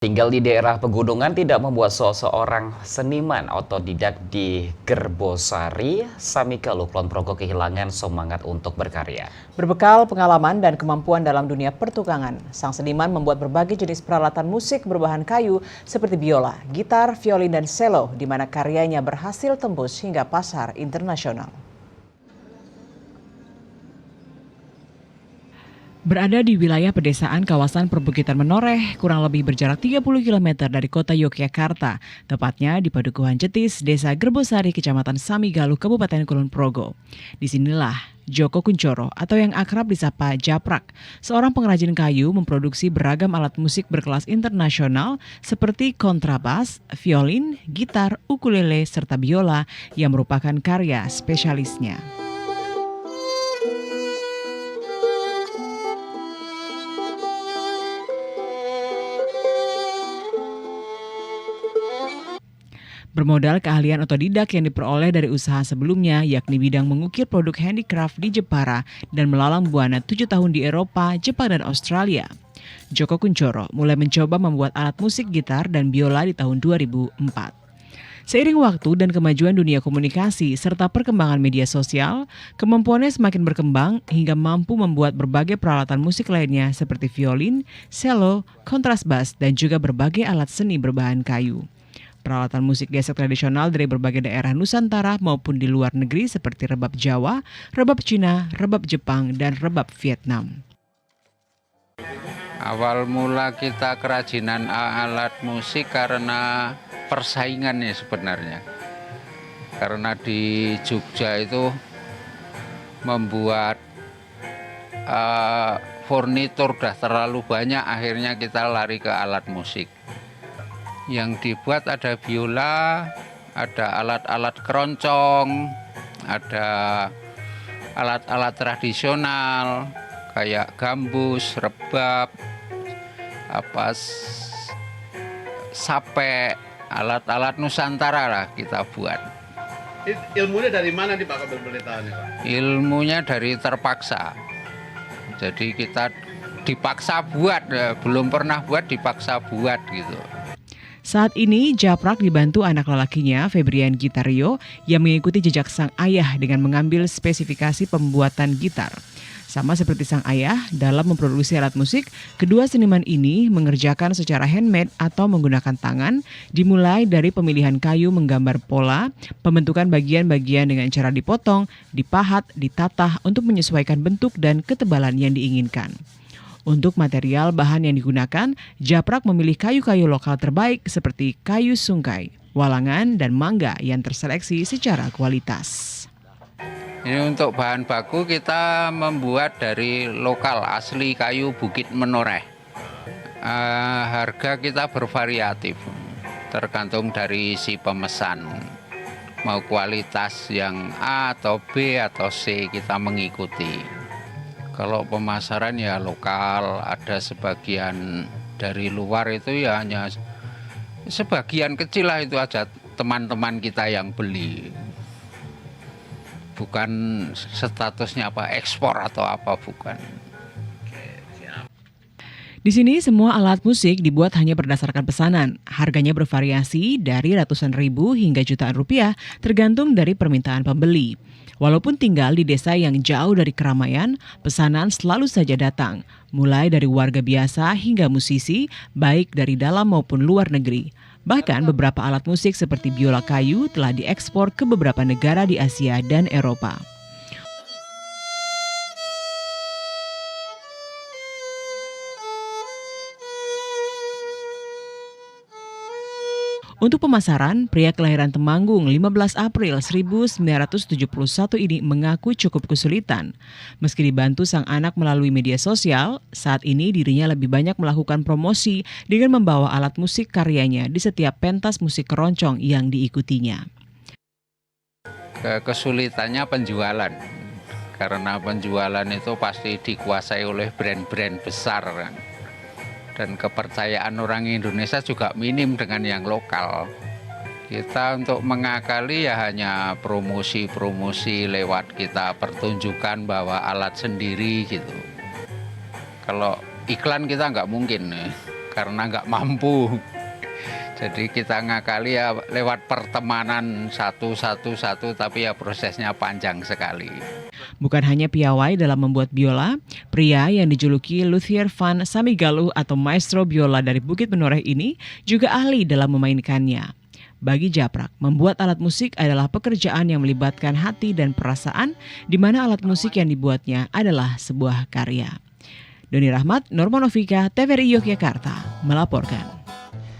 Tinggal di daerah pegunungan tidak membuat seorang seniman otodidak di Gerbosari, Samika Kulon Progo kehilangan semangat untuk berkarya. Berbekal pengalaman dan kemampuan dalam dunia pertukangan, sang seniman membuat berbagai jenis peralatan musik berbahan kayu seperti biola, gitar, violin, dan cello, di mana karyanya berhasil tembus hingga pasar internasional. Berada di wilayah pedesaan kawasan perbukitan Menoreh, kurang lebih berjarak 30 km dari kota Yogyakarta, tepatnya di Padukuhan Jetis, Desa Gerbosari, Kecamatan Samigaluh, Kabupaten Kulon Progo. Disinilah Joko Kuncoro atau yang akrab disapa Japrak, seorang pengrajin kayu memproduksi beragam alat musik berkelas internasional seperti kontrabas, violin, gitar, ukulele, serta biola yang merupakan karya spesialisnya. Bermodal keahlian otodidak yang diperoleh dari usaha sebelumnya, yakni bidang mengukir produk handicraft di Jepara dan melalang buana 7 tahun di Eropa, Jepang, dan Australia. Joko Kuncoro mulai mencoba membuat alat musik gitar dan biola di tahun 2004. Seiring waktu dan kemajuan dunia komunikasi serta perkembangan media sosial, kemampuannya semakin berkembang hingga mampu membuat berbagai peralatan musik lainnya seperti violin, cello, kontrabas, dan juga berbagai alat seni berbahan kayu. Peralatan musik gesek tradisional dari berbagai daerah Nusantara maupun di luar negeri seperti rebab Jawa, rebab Cina, rebab Jepang, dan rebab Vietnam. Awal mula kita kerajinan alat musik karena persaingan ya sebenarnya. Karena di Jogja itu membuat furnitur udah terlalu banyak, akhirnya kita lari ke alat musik. Yang dibuat ada biola, ada alat-alat keroncong, ada alat-alat tradisional kayak gambus, rebab, sape, alat-alat Nusantara lah kita buat. Ilmunya dari mana nih Pak, kalau boleh tahu nih Pak? Ilmunya dari terpaksa. Jadi kita dipaksa buat, belum pernah buat dipaksa buat gitu. Saat ini, Japrak dibantu anak lelakinya, Febrian Gitario, yang mengikuti jejak sang ayah dengan mengambil spesifikasi pembuatan gitar. Sama seperti sang ayah, dalam memproduksi alat musik, kedua seniman ini mengerjakan secara handmade atau menggunakan tangan, dimulai dari pemilihan kayu menggambar pola, pembentukan bagian-bagian dengan cara dipotong, dipahat, ditatah untuk menyesuaikan bentuk dan ketebalan yang diinginkan. Untuk material bahan yang digunakan, Japrak memilih kayu-kayu lokal terbaik seperti kayu sungkai, walangan, dan mangga yang terseleksi secara kualitas. Ini untuk bahan baku kita membuat dari lokal asli kayu Bukit Menoreh. Harga kita bervariatif, tergantung dari si pemesan. Mau kualitas yang A atau B atau C kita mengikuti. Kalau pemasaran ya lokal, ada sebagian dari luar itu ya hanya sebagian kecil lah, itu aja teman-teman kita yang beli. Bukan statusnya apa ekspor atau apa, bukan. Di sini semua alat musik dibuat hanya berdasarkan pesanan. Harganya bervariasi dari ratusan ribu hingga jutaan rupiah tergantung dari permintaan pembeli. Walaupun tinggal di desa yang jauh dari keramaian, pesanan selalu saja datang. Mulai dari warga biasa hingga musisi, baik dari dalam maupun luar negeri. Bahkan beberapa alat musik seperti biola kayu telah diekspor ke beberapa negara di Asia dan Eropa. Untuk pemasaran, pria kelahiran Temanggung 15 April 1971 ini mengaku cukup kesulitan. Meski dibantu sang anak melalui media sosial, saat ini dirinya lebih banyak melakukan promosi dengan membawa alat musik karyanya di setiap pentas musik keroncong yang diikutinya. Kesulitannya penjualan, karena penjualan itu pasti dikuasai oleh brand-brand besar kan. Dan kepercayaan orang Indonesia juga minim dengan yang lokal. Kita untuk mengakali ya hanya promosi-promosi lewat kita pertunjukan bahwa alat sendiri gitu. Kalau iklan kita nggak mungkin, karena nggak mampu. Jadi kita ngakali ya lewat pertemanan satu, tapi ya prosesnya panjang sekali. Bukan hanya piawai dalam membuat biola, pria yang dijuluki Luthier van Samigaluh atau maestro biola dari Bukit Menoreh ini juga ahli dalam memainkannya. Bagi Japrak, membuat alat musik adalah pekerjaan yang melibatkan hati dan perasaan, di mana alat musik yang dibuatnya adalah sebuah karya. Doni Rahmat, Norman Novika, TVRI Yogyakarta, melaporkan.